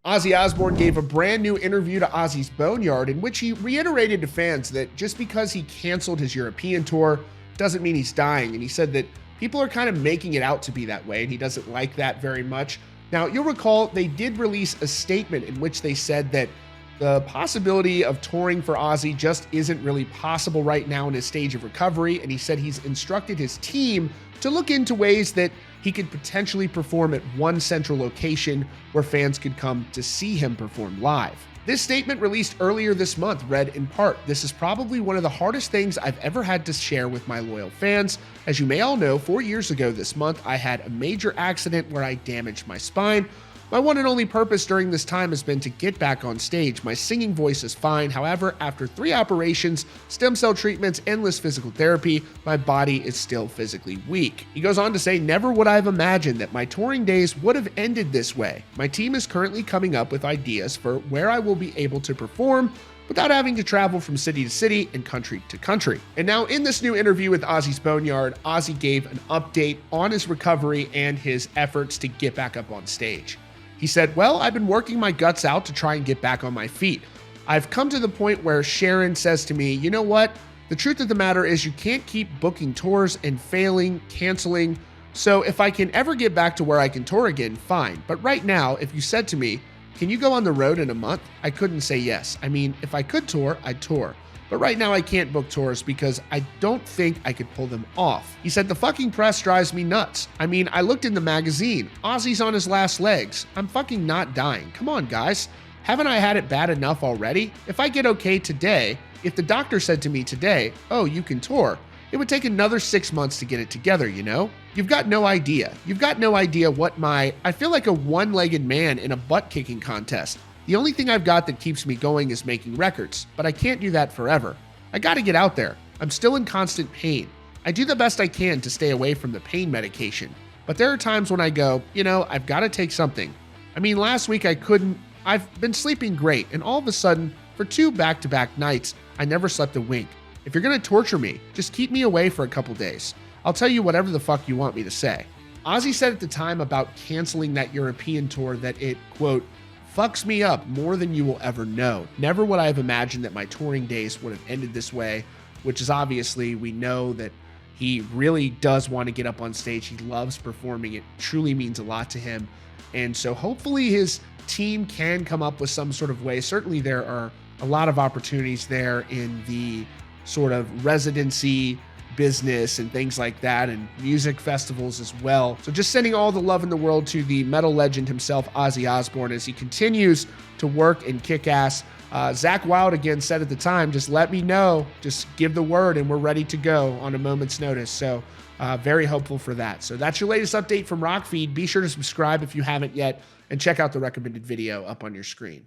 Ozzy Osbourne gave a brand new interview to Ozzy's Boneyard in which he reiterated to fans that just because he canceled his European tour doesn't mean he's dying. And he said that people are kind of making it out to be that way, and he doesn't like that very much. Now, you'll recall they did release a statement in which they said that the possibility of touring for Ozzy just isn't really possible right now in his stage of recovery, and he said he's instructed his team to look into ways that he could potentially perform at one central location where fans could come to see him perform live. This statement released earlier this month read in part, "This is probably one of the hardest things I've ever had to share with my loyal fans. As you may all know, 4 years ago this month, I had a major accident where I damaged my spine. My one and only purpose during this time has been to get back on stage. My singing voice is fine. However, after 3 operations, stem cell treatments, endless physical therapy, my body is still physically weak." He goes on to say, "Never would I have imagined that my touring days would have ended this way. My team is currently coming up with ideas for where I will be able to perform without having to travel from city to city and country to country." And now in this new interview with Ozzy's Boneyard, Ozzy gave an update on his recovery and his efforts to get back up on stage. He said, "Well, I've been working my guts out to try and get back on my feet. I've come to the point where Sharon says to me, you know what? The truth of the matter is you can't keep booking tours and failing, canceling. So if I can ever get back to where I can tour again, fine. But right now, if you said to me, can you go on the road in a month? I couldn't say yes. I mean, if I could tour, I'd tour. But right now I can't book tours because I don't think I could pull them off." He said, "The fucking press drives me nuts. I mean, I looked in the magazine. Ozzy's on his last legs. I'm fucking not dying. Come on, guys. Haven't I had it bad enough already? If I get okay today, if the doctor said to me today, oh, you can tour, it would take another 6 months to get it together, you know? You've got no idea. You've got no idea what I feel like a one-legged man in a butt-kicking contest. The only thing I've got that keeps me going is making records, but I can't do that forever. I gotta get out there. I'm still in constant pain. I do the best I can to stay away from the pain medication, but there are times when I go, you know, I've gotta take something. I mean, last week I couldn't. I've been sleeping great, and all of a sudden, for 2 back-to-back nights, I never slept a wink. If you're gonna torture me, just keep me away for a couple days. I'll tell you whatever the fuck you want me to say." Ozzy said at the time about canceling that European tour that it, quote, "fucks me up more than you will ever know. Never would I have imagined that my touring days would have ended this way," which is obviously, we know that he really does want to get up on stage. He loves performing. It truly means a lot to him. And so hopefully his team can come up with some sort of way. Certainly there are a lot of opportunities there in the sort of residency business and things like that, and music festivals as well. So just sending all the love in the world to the metal legend himself, Ozzy Osbourne, as he continues to work and kick ass. Zakk Wylde again said at the time, just let me know, just give the word and we're ready to go on a moment's notice. So very hopeful for that. So that's your latest update from Rockfeed. Be sure to subscribe if you haven't yet, and check out the recommended video up on your screen.